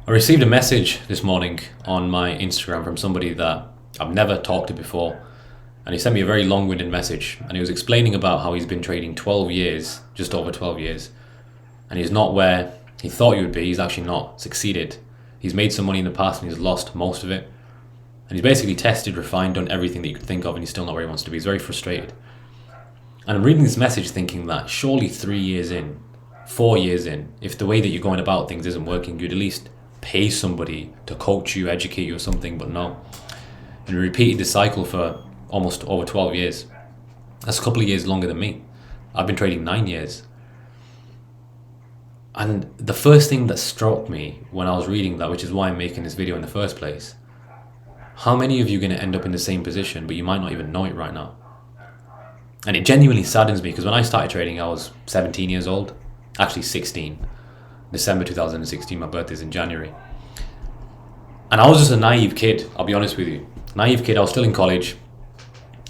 I received a message this morning on my Instagram from somebody that I've never talked to before, and he sent me a very long-winded message, and he was explaining about how he's been trading 12 years, just over 12 years, and he's not where he thought he would be. He's actually not succeeded. He's made some money in the past and he's lost most of it, and he's basically tested, refined, done everything that you could think of, and he's still not where he wants to be. He's very frustrated. And I'm reading this message thinking that surely 3 years in, 4 years in, if the way that you're going about things isn't working, you'd at least pay somebody to coach you, educate you or something, but no. And he repeated this cycle for almost over 12 years. That's a couple of years longer than me. I've been trading 9 years. And the first thing that struck me when I was reading that, which is why I'm making this video in the first place, how many of you are going to end up in the same position, but you might not even know it right now? And it genuinely saddens me, because when I started trading, I was 17 years old, actually 16. December 2016, my birthday's in January. And I was just a naive kid, I'll be honest with you. Naive kid, I was still in college.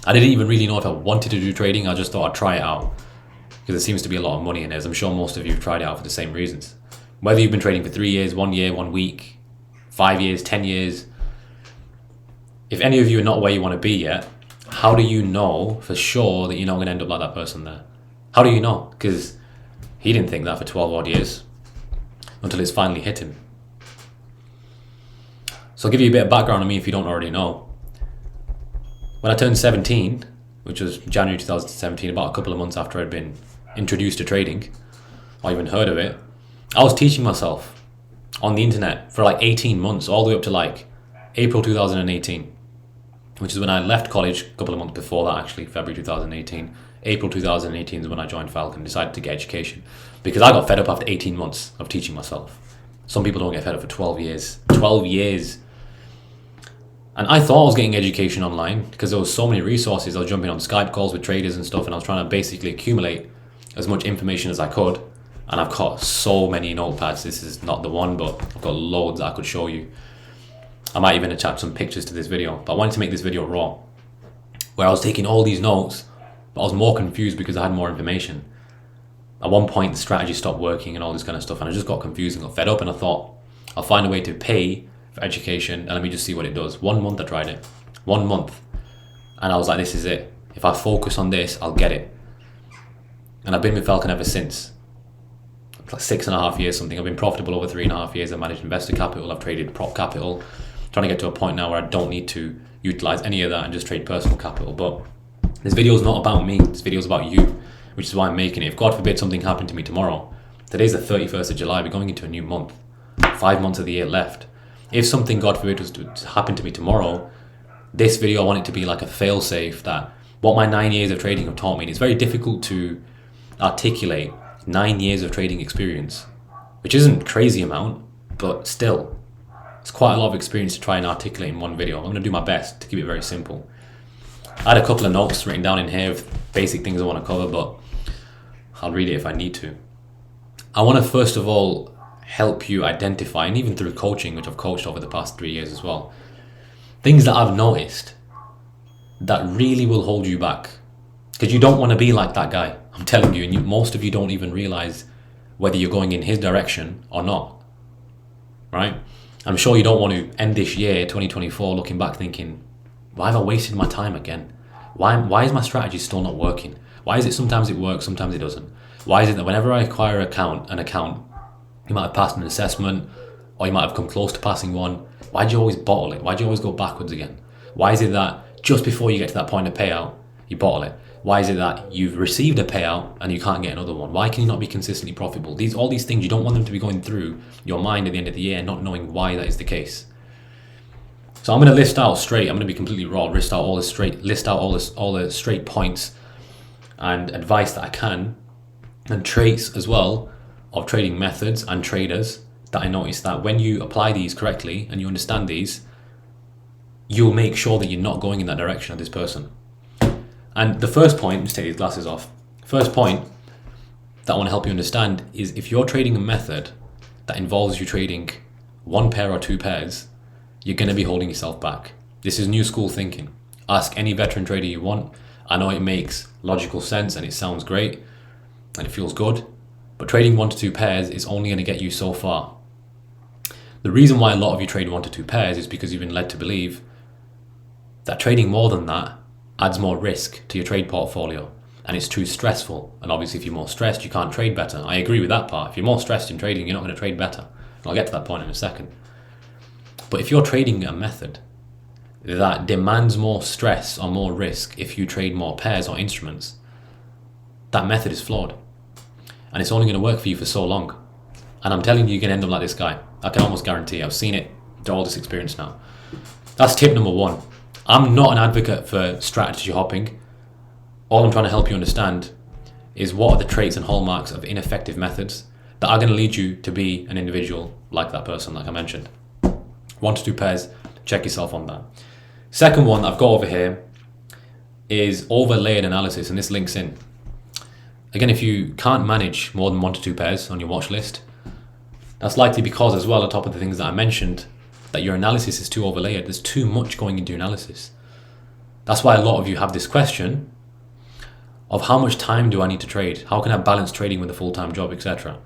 I didn't even really know if I wanted to do trading. I just thought I'd try it out, because there seems to be a lot of money in it, as I'm sure most of you have tried it out for the same reasons. Whether you've been trading for 3 years, 1 year, 1 week, 5 years, 10 years. If any of you are not where you want to be yet, how do you know for sure that you're not going to end up like that person there? How do you know? Because he didn't think that for 12 odd years, until it's finally hit him. So I'll give you a bit of background on me if you don't already know. When I turned 17, which was January 2017, about a couple of months after I'd been introduced to trading, or even heard of it, I was teaching myself on the internet for like 18 months, all the way up to like April 2018, which is when I left college. A couple of months before that, actually, February 2018. April 2018 is when I joined Falcon, decided to get education, because I got fed up after 18 months of teaching myself. Some people don't get fed up for 12 years. 12 years. And I thought I was getting education online because there was so many resources. I was jumping on Skype calls with traders and stuff, and I was trying to basically accumulate as much information as I could. And I've got so many notepads. This is not the one, but I've got loads that I could show you. I might even attach some pictures to this video, but I wanted to make this video raw, where I was taking all these notes, but I was more confused because I had more information. At one point, the strategy stopped working and all this kind of stuff, and I just got confused and got fed up, and I thought, I'll find a way to pay for education, and let me just see what it does. 1 month I tried it. 1 month. And I was like, this is it. If I focus on this, I'll get it. And I've been with Falcon ever since. It's like 6.5 years something. I've been profitable over 3.5 years. I've managed investor capital. I've traded prop capital. Trying to get to a point now where I don't need to utilize any of that and just trade personal capital. But this video is not about me. This video is about you, which is why I'm making it. If God forbid something happened to me tomorrow, today's the 31st of July, we're going into a new month. 5 months of the year left. If something, God forbid, was to happen to me tomorrow, this video, I want it to be like a fail-safe, that what my 9 years of trading have taught me. And it's very difficult to articulate 9 years of trading experience, which isn't a crazy amount, but still, it's quite a lot of experience to try and articulate in one video. I'm going to do my best to keep it very simple. I had a couple of notes written down in here of basic things I want to cover, but I'll read it if I need to. I want to first of all help you identify, and even through coaching, which I've coached over the past 3 years as well, things that I've noticed that really will hold you back. Because you don't want to be like that guy, I'm telling you, and most of you don't even realize whether you're going in his direction or not, right? I'm sure you don't want to end this year, 2024, looking back thinking, why have I wasted my time again? Why is my strategy still not working? Why is it sometimes it works, sometimes it doesn't? Why is it that whenever I acquire an account, you might have passed an assessment, or you might have come close to passing one? Why do you always bottle it? Why do you always go backwards again? Why is it that just before you get to that point of payout, you bottle it? Why is it that you've received a payout and you can't get another one? Why can you not be consistently profitable? All these things, you don't want them to be going through your mind at the end of the year, not knowing why that is the case. So I'm going to list out straight. I'm going to be completely raw. List out all the straight points and advice that I can, and traits as well of trading methods and traders that I noticed that when you apply these correctly and you understand these, you'll make sure that you're not going in that direction of this person. And the first point, let's take these glasses off. First point that I want to help you understand is, if you're trading a method that involves you trading one pair or two pairs, you're going to be holding yourself back. This is new school thinking. Ask any veteran trader you want. I know it makes logical sense and it sounds great and it feels good, but trading 1 to 2 pairs is only going to get you so far. The reason why a lot of you trade 1 to 2 pairs is because you've been led to believe that trading more than that adds more risk to your trade portfolio, and it's too stressful. And obviously if you're more stressed, you can't trade better. I agree with that part. If you're more stressed in trading, you're not going to trade better. And I'll get to that point in a second. But if you're trading a method that demands more stress or more risk if you trade more pairs or instruments, that method is flawed. And it's only going to work for you for so long. And I'm telling you, you're going to end up like this guy. I can almost guarantee. I've seen it through all this experience now. That's tip number 1. I'm not an advocate for strategy hopping. All I'm trying to help you understand is what are the traits and hallmarks of ineffective methods that are going to lead you to be an individual like that person, like I mentioned. 1 to 2 pairs, check yourself on that. Second one I've got over here is overlaid analysis, and this links in. Again, if you can't manage more than 1 to 2 pairs on your watch list, that's likely because as well, on top of the things that I mentioned, that your analysis is too overlaid. There's too much going into analysis. That's why a lot of you have this question of how much time do I need to trade? How can I balance trading with a full-time job, etc.?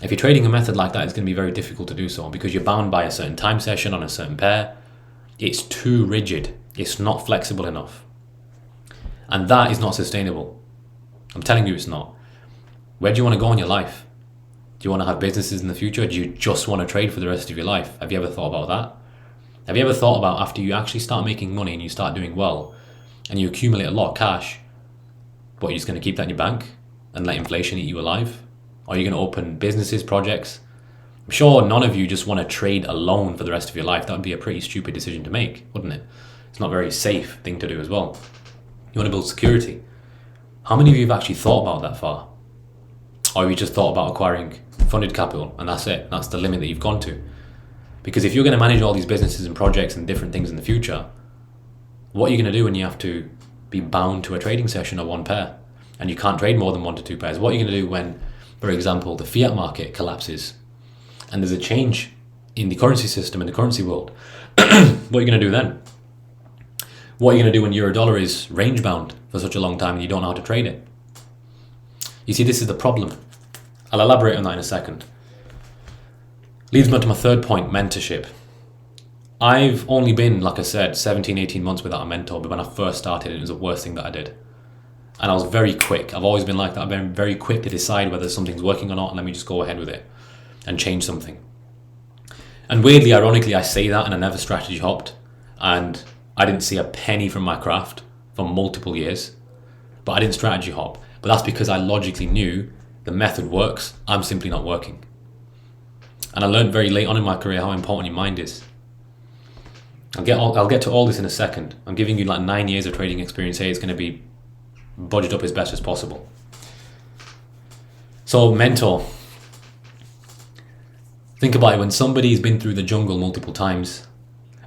If you're trading a method like that, it's going to be very difficult to do so because you're bound by a certain time session on a certain pair. It's too rigid. It's not flexible enough. And that is not sustainable. I'm telling you it's not. Where do you want to go in your life? Do you want to have businesses in the future? Do you just want to trade for the rest of your life? Have you ever thought about that? Have you ever thought about after you actually start making money and you start doing well and you accumulate a lot of cash, what, you're just going to keep that in your bank and let inflation eat you alive? Or are you going to open businesses, projects? I'm sure none of you just want to trade alone for the rest of your life. That would be a pretty stupid decision to make, wouldn't it? It's not a very safe thing to do as well. You want to build security. How many of you have actually thought about that far? Or have you just thought about acquiring funded capital and that's it? That's the limit that you've gone to. Because if you're going to manage all these businesses and projects and different things in the future, what are you going to do when you have to be bound to a trading session or 1 pair and you can't trade more than 1 to 2 pairs? What are you going to do when, for example, the fiat market collapses and there's a change in the currency system, in the currency world? What are you going to do then? What are you going to do when euro dollar is range bound for such a long time and you don't know how to trade it? You see, this is the problem. I'll elaborate on that in a second. Leads me on to my third point, mentorship. I've only been, like I said, 17, 18 months without a mentor, but when I first started, it was the worst thing that I did. And I was very quick. I've always been like that. I've been very quick to decide whether something's working or not, and let me just go ahead with it and change something. And weirdly, ironically, I say that and I never strategy hopped, and I didn't see a penny from my craft for multiple years, but I didn't strategy hop. But that's because I logically knew the method works, I'm simply not working. And I learned very late on in my career how important your mind is. I'll get to all this in a second. I'm giving you like 9 years of trading experience here. It's going to be budgeted up as best as possible. So mentor. Think about it, when somebody's been through the jungle multiple times,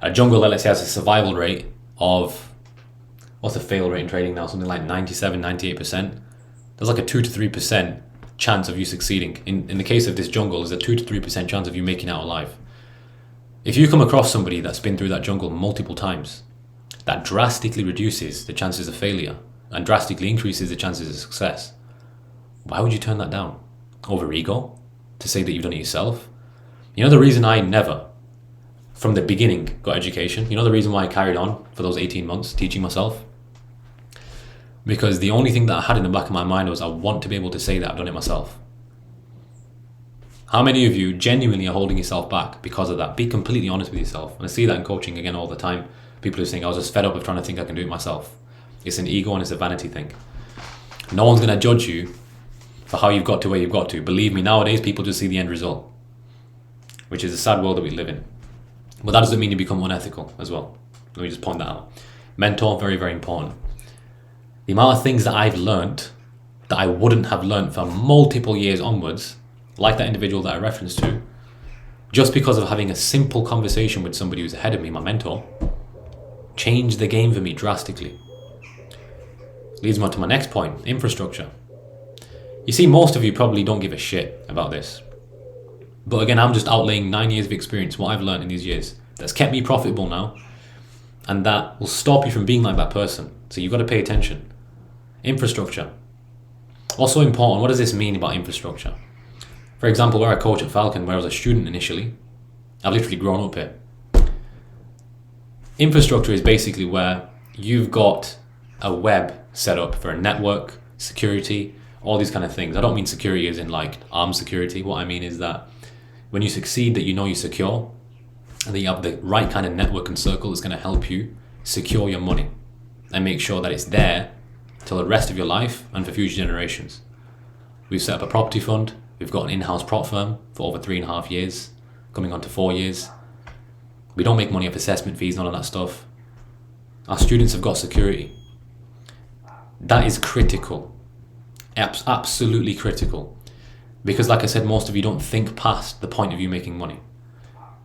a jungle that let's say has a survival rate of, what's the fail rate in trading now? Something like 97, 98%. There's like a 2 to 3% chance of you succeeding. In the case of this jungle, there's a 2 to 3% chance of you making it out alive. If you come across somebody that's been through that jungle multiple times, that drastically reduces the chances of failure and drastically increases the chances of success. Why would you turn that down? Over ego? To say that you've done it yourself? You know the reason I never, from the beginning, got education? You know the reason why I carried on for those 18 months teaching myself? Because the only thing that I had in the back of my mind was I want to be able to say that I've done it myself. How many of you genuinely are holding yourself back because of that? Be completely honest with yourself. And I see that in coaching again all the time. People are saying, I was just fed up of trying to think I can do it myself. It's an ego and it's a vanity thing. No one's going to judge you for how you've got to where you've got to. Believe me, nowadays people just see the end result, which is a sad world that we live in. But that doesn't mean you become unethical as well. Let me just point that out. Mentor, very, very important. The amount of things that I've learnt that I wouldn't have learnt for multiple years onwards, like that individual that I referenced to, just because of having a simple conversation with somebody who's ahead of me, my mentor, changed the game for me drastically. Leads me on to my next point, infrastructure. You see, most of you probably don't give a shit about this. But again, I'm just outlaying 9 years of experience, what I've learned in these years, that's kept me profitable now, and that will stop you from being like that person. So you've got to pay attention. Infrastructure. Also important, what does this mean about infrastructure? For example, where I coach at Falcon, where I was a student initially, I've literally grown up here. Infrastructure is basically where you've got a web set up for a network, security, all these kind of things. I don't mean security as in like armed security. What I mean is that when you succeed, that you know you're secure, and that you have the right kind of network and circle that's going to help you secure your money and make sure that it's there till the rest of your life and for future generations. We've set up a property fund. We've got an in-house prop firm for over 3.5 years, coming on to 4 years. We don't make money off assessment fees, none of that stuff. Our students have got security. That is critical. Absolutely critical. Because like I said, most of you don't think past the point of you making money.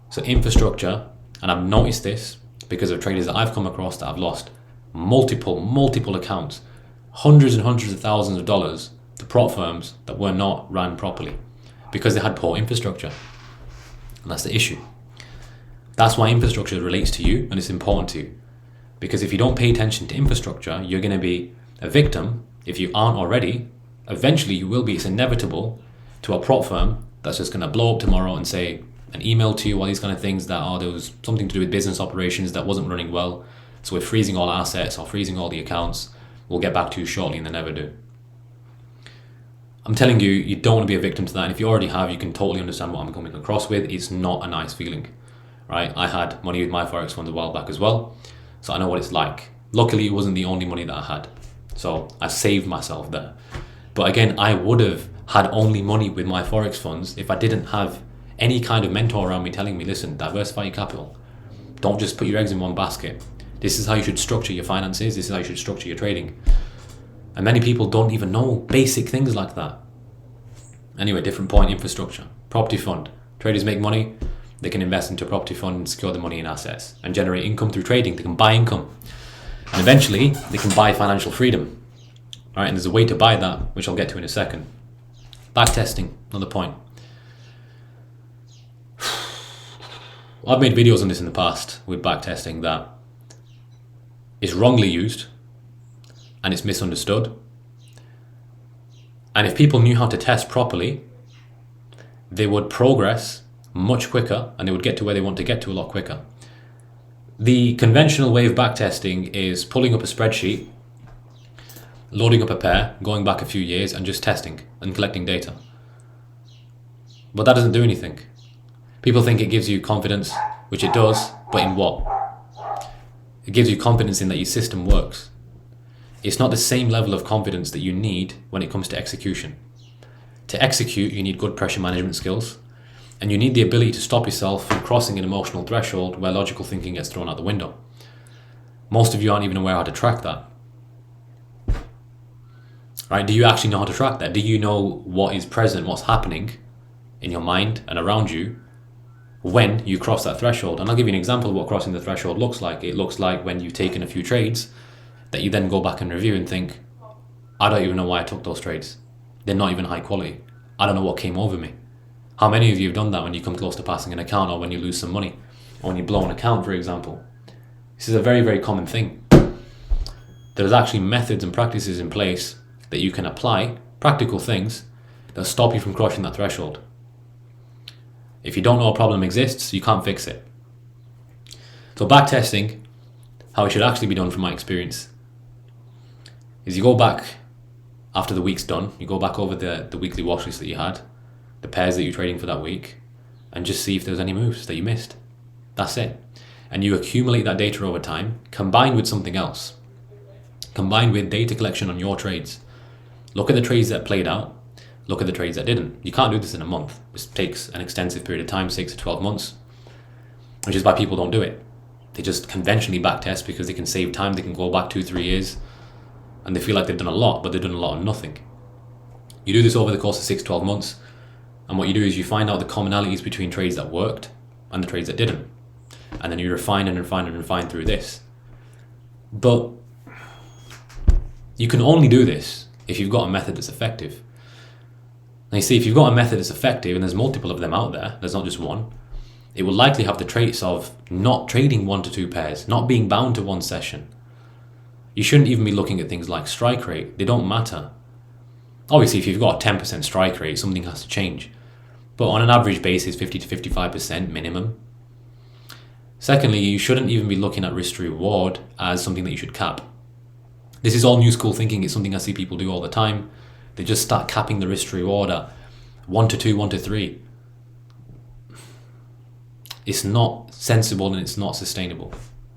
So infrastructure, and I've noticed this because of traders that I've come across that have lost multiple accounts, hundreds and hundreds of thousands of dollars to prop firms that were not run properly because they had poor infrastructure. And that's the issue. That's why infrastructure relates to you and it's important to you. Because if you don't pay attention to infrastructure, you're going to be a victim. If you aren't already, eventually you will be. It's inevitable to a prop firm that's just going to blow up tomorrow and say an email to you, all these kind of things that, oh, there was something to do with business operations that wasn't running well. So we're freezing all assets or freezing all the accounts. We'll get back to you shortly, and they never do. I'm telling you, you don't want to be a victim to that. And if you already have, you can totally understand what I'm coming across with. It's not a nice feeling, right? I had money with my Forex funds a while back as well. So I know what it's like. Luckily, it wasn't the only money that I had. So I saved myself there. But again, I would have had only money with my Forex funds if I didn't have any kind of mentor around me telling me, listen, diversify your capital. Don't just put your eggs in one basket. This is how you should structure your finances. This is how you should structure your trading. And many people don't even know basic things like that. Anyway, different point, infrastructure. Property fund. Traders make money. They can invest into a property fund and secure the money in assets and generate income through trading. They can buy income. And eventually, they can buy financial freedom. All right, and there's a way to buy that, which I'll get to in a second. Backtesting, another point. I've made videos on this in the past with backtesting that is wrongly used and it's misunderstood. And if people knew how to test properly, they would progress much quicker and they would get to where they want to get to a lot quicker. The conventional way of backtesting is pulling up a spreadsheet, loading up a pair, going back a few years and just testing and collecting data. But that doesn't do anything. People think it gives you confidence, which it does, but in what? It gives you confidence in that your system works. It's not the same level of confidence that you need when it comes to execution. To execute, you need good pressure management skills, and you need the ability to stop yourself from crossing an emotional threshold where logical thinking gets thrown out the window. Most of you aren't even aware how to track that. Right? Do you actually know how to track that? Do you know what is present, what's happening in your mind and around you when you cross that threshold? And I'll give you an example of what crossing the threshold looks like. It looks like when you've taken a few trades that you then go back and review and think, I don't even know why I took those trades. They're not even high quality. I don't know what came over me. How many of you have done that when you come close to passing an account or when you lose some money or when you blow an account, for example? This is a very, very common thing. There's actually methods and practices in place that you can apply, practical things that stop you from crossing that threshold. If you don't know a problem exists, you can't fix it. So backtesting, how it should actually be done from my experience, is you go back after the week's done, you go back over the weekly watch list that you had, the pairs that you're trading for that week, and just see if there's any moves that you missed. That's it. And you accumulate that data over time, combined with something else. Combined with data collection on your trades. Look at the trades that played out, look at the trades that didn't. You can't do this in a month. This takes an extensive period of time, 6 to 12 months, which is why people don't do it. They just conventionally backtest because they can save time. They can go back 2-3 years and they feel like they've done a lot, but they've done a lot of nothing. You do this over the course of 6 to 12 months, and what you do is you find out the commonalities between trades that worked and the trades that didn't. And then you refine and refine and refine through this. But you can only do this if you've got a method that's effective. Now you see, if you've got a method that's effective, and there's multiple of them out there, there's not just one, it will likely have the traits of not trading 1 to 2 pairs, not being bound to one session. You shouldn't even be looking at things like strike rate. They don't matter. Obviously, if you've got a 10% strike rate, something has to change. But on an average basis, 50 to 55% minimum Secondly, you shouldn't even be looking at risk to reward as something that you should cap. This is all new school thinking. It's something I see people do all the time. They just start capping the risk to reward at 1 to 2, 1 to 3. It's not sensible and it's not sustainable.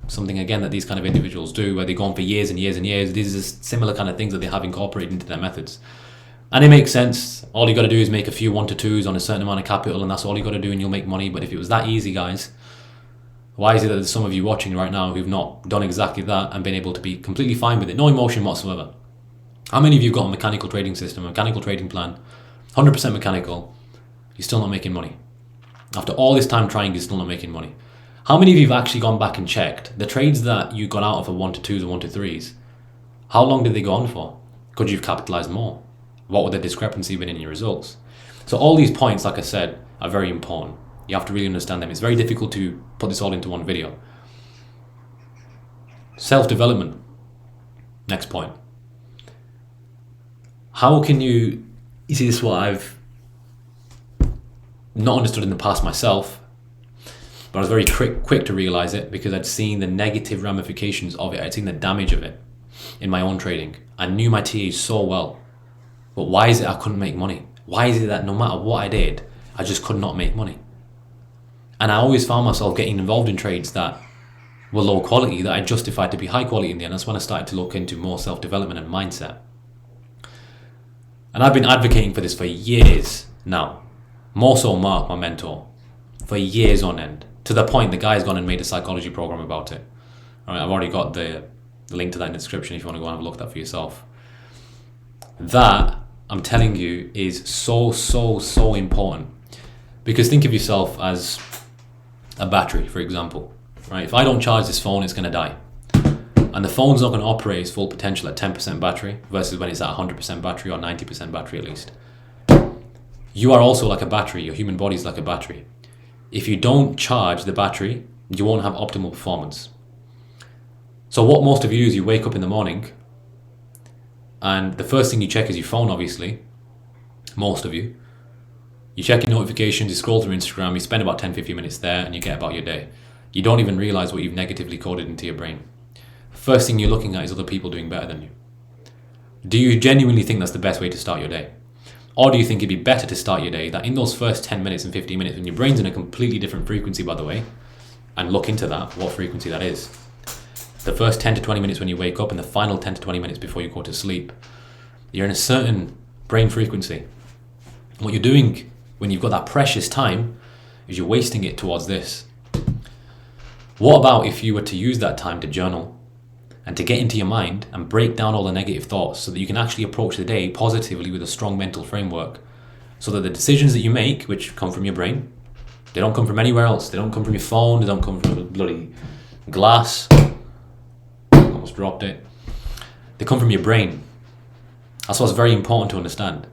Something again that these kind of individuals do, where they go on for years and years and years. These are similar kind of things that they have incorporated into their methods. And it makes sense. All you got to do is make a few 1 to 2s on a certain amount of capital, and that's all you got to do and you'll make money. But if it was that easy, guys, why is it that there's some of you watching right now who've not done exactly that and been able to be completely fine with it? No emotion whatsoever. How many of you have got a mechanical trading system, a mechanical trading plan, 100% mechanical, you're still not making money? After all this time trying, you're still not making money. How many of you have actually gone back and checked the trades that you got out of a 1 to 2s or 1 to 3s? How long did they go on for? Could you have capitalized more? What would the discrepancy been in your results? So all these points, like I said, are very important. You have to really understand them. It's very difficult to put this all into one video. Self-development. Next point. How can you see, this is what I've not understood in the past myself, but I was very quick to realize it because I'd seen the negative ramifications of it. I'd seen the damage of it in my own trading. I knew my TAs so well. But why is it I couldn't make money? Why is it that no matter what I did, I just could not make money? And I always found myself getting involved in trades that were low quality, that I justified to be high quality in the end. That's when I started to look into more self-development and mindset. And I've been advocating for this for years now. More so Mark, my mentor, for years on end. To the point the guy's gone and made a psychology program about it. All right, I've already got the link to that in the description if you want to go and have a look at that for yourself. That, I'm telling you, is so important. Because think of yourself as a battery, for example. Right? If I don't charge this phone, it's going to die. And the phone's not going to operate its full potential at 10% battery versus when it's at 100% battery or 90% battery at least. You are also like a battery. Your human body is like a battery. If you don't charge the battery, you won't have optimal performance. So what most of you do is you wake up in the morning and the first thing you check is your phone, obviously. Most of you. You check your notifications, you scroll through Instagram, you spend about 10-15 minutes there and you get about your day. You don't even realize what you've negatively coded into your brain. First thing you're looking at is other people doing better than you. Do you genuinely think that's the best way to start your day? Or do you think it'd be better to start your day that in those first 10 minutes and 15 minutes, when your brain's in a completely different frequency, by the way, and look into that, what frequency that is. The first 10 to 20 minutes when you wake up and the final 10 to 20 minutes before you go to sleep, you're in a certain brain frequency. What you're doing when you've got that precious time is you're wasting it towards this. What about if you were to use that time to journal and to get into your mind and break down all the negative thoughts so that you can actually approach the day positively with a strong mental framework, so that the decisions that you make, which come from your brain, they don't come from anywhere else. They don't come from your phone. They don't come from a bloody glass. Almost dropped it. They come from your brain. That's what's very important to understand.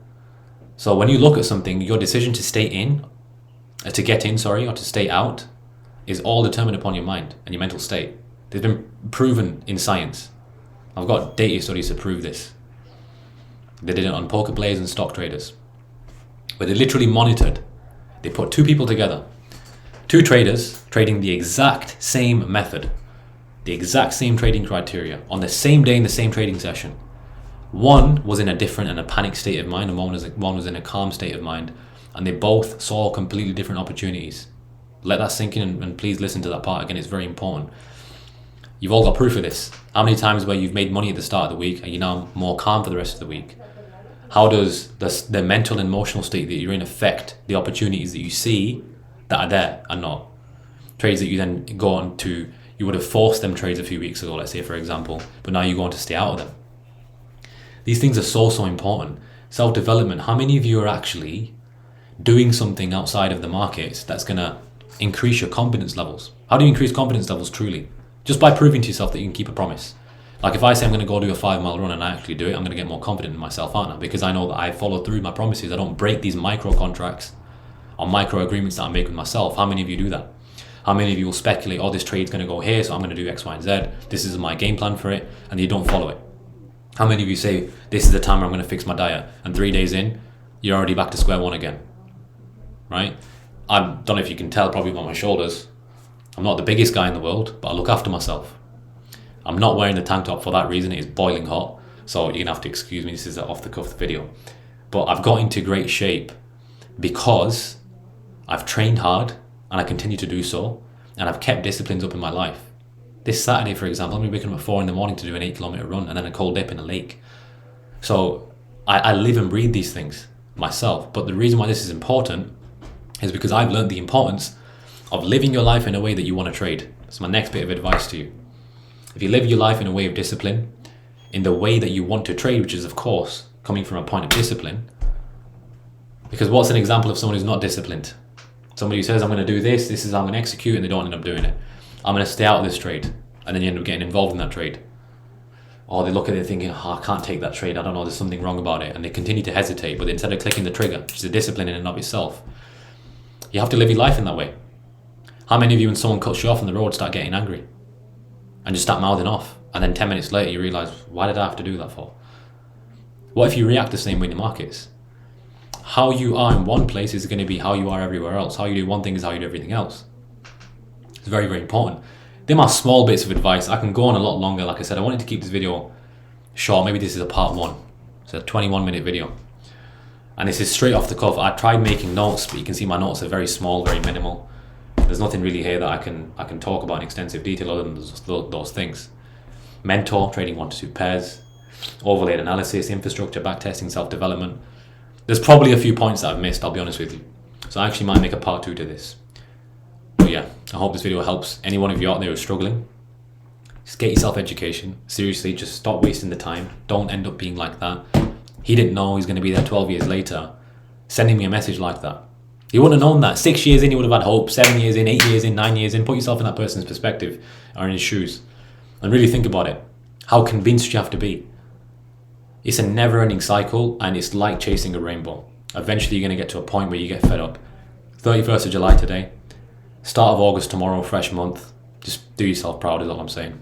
So when you look at something, your decision to stay in, or to stay out, is all determined upon your mind and your mental state. They've been proven in science. I've got data studies to prove this. They did it on poker players and stock traders, where they literally monitored. They put two people together, two traders trading the exact same method, the exact same trading criteria on the same day in the same trading session. One was in a different and a panic state of mind, and one was in a calm state of mind, and they both saw completely different opportunities. Let that sink in and please listen to that part again, it's very important. You've all got proof of this. How many times where you've made money at the start of the week and you're now more calm for the rest of the week? How does the mental and emotional state that you're in affect the opportunities that you see that are there and not? Trades that you then go on to, you would have forced them trades a few weeks ago, let's say for example, but now you go on to stay out of them. These things are so important. Self-development, how many of you are actually doing something outside of the markets that's going to increase your confidence levels? How do you increase confidence levels truly? Just by proving to yourself that you can keep a promise. Like if I say I'm going to go do a 5-mile run and I actually do it, I'm going to get more confident in myself, aren't I? Because I know that I follow through my promises. I don't break these micro contracts or micro agreements that I make with myself. How many of you do that? How many of you will speculate, oh, this trade's going to go here, so I'm going to do X, Y, and Z. This is my game plan for it, and you don't follow it? How many of you say, this is the time where I'm going to fix my diet, and 3 days in, you're already back to square one again, right? I don't know if you can tell probably by my shoulders. I'm not the biggest guy in the world, but I look after myself. I'm not wearing the tank top for that reason. It is boiling hot. So you're going to have to excuse me. This is an off the cuff video. But I've got into great shape because I've trained hard and I continue to do so. And I've kept disciplines up in my life. This Saturday, for example, I'm going to be waking up at 4 a.m. to do an 8-kilometer run and then a cold dip in a lake. So I live and breathe these things myself. But the reason why this is important is because I've learned the importance of living your life in a way that you want to trade. That's my next bit of advice to you. If you live your life in a way of discipline, in the way that you want to trade, which is of course coming from a point of discipline, because what's an example of someone who's not disciplined? Somebody who says, I'm going to do this is how I'm going to execute, and they don't end up doing it. I'm going to stay out of this trade, and then you end up getting involved in that trade. Or they look at it thinking, I can't take that trade, I don't know, there's something wrong about it, and they continue to hesitate, but instead of clicking the trigger, which is a discipline in and of itself, you have to live your life in that way. How many of you, when someone cuts you off on the road, start getting angry and just start mouthing off, and then 10 minutes later you realise, why did I have to do that for? What if you react the same way in the markets? How you are in one place is going to be how you are everywhere else. How you do one thing is how you do everything else. It's very, very important. They're my small bits of advice. I can go on a lot longer. Like I said, I wanted to keep this video short. Maybe this is a part 1. It's a 21-minute video. And this is straight off the cuff. I tried making notes, but you can see my notes are very small, very minimal. There's nothing really here that I can talk about in extensive detail other than those things. Mentor, trading 1 to 2 pairs, overlaid analysis, infrastructure, backtesting, self-development. There's probably a few points that I've missed, I'll be honest with you. So I actually might make a part 2 to this. But yeah, I hope this video helps any one of you out there who's struggling. Just get yourself education. Seriously, just stop wasting the time. Don't end up being like that. He didn't know he's going to be there 12 years later, sending me a message like that. He wouldn't have known that. 6 years in, he would have had hope. 7 years in, 8 years in, 9 years in. Put yourself in that person's perspective or in his shoes and really think about it. How convinced you have to be. It's a never-ending cycle, and it's like chasing a rainbow. Eventually, you're going to get to a point where you get fed up. 31st of July today. Start of August tomorrow, fresh month. Just do yourself proud is all I'm saying.